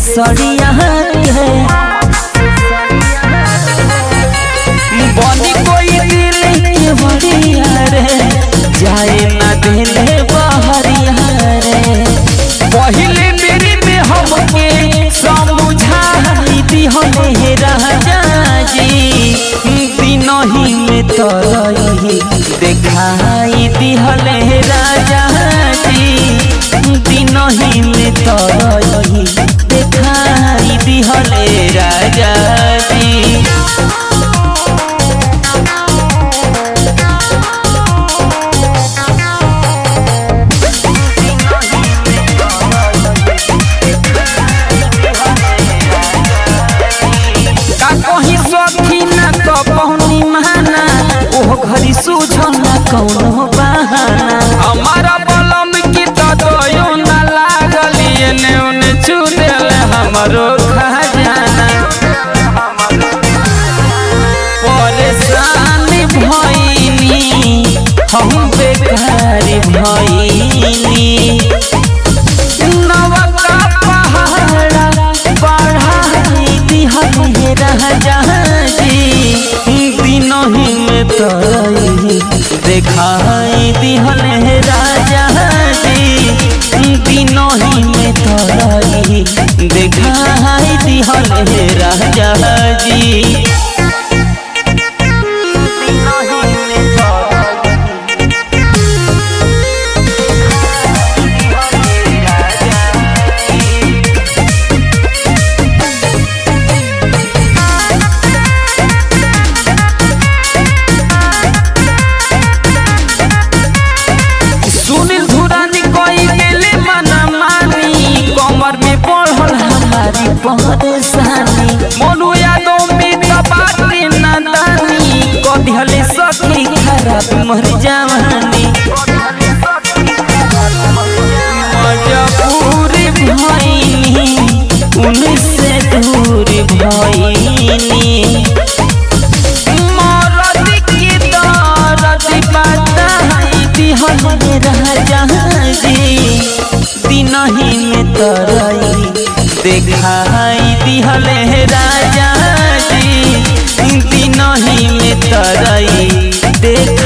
सड़िया के बनी कोई दिल के बढ़िया रे जाए ना दिले बहरिया रे पहले मेरी में हमके समझाई दिहले राजा जी दिनही में तरही देखाई दिहले राजा जी दिनही में तरही देखाई दिहले राजा जी। घरी सूझो ना कौनो बहाना हमारा बलम की तो ना लागली एने ओने छू देले हमरो खजाना परेशान भइनी हम बेकार भइनी नवका पहाड़ा बढ़ाई दिहले राजा जी दिनही में तरही देखाई दिहले राजा जी दिनही में तरही देखाई दिहले राजा जी। परेशानी मोनू यादों में बाटे नादानी कदिहले सखी खराब मर जवानी मजबूर भइनी उनसे दूर भइनी मरद की दर्द बताई दिहले राजा जी दिनही में तरही देखाई दिहले राजा जी दिनही में तरही देख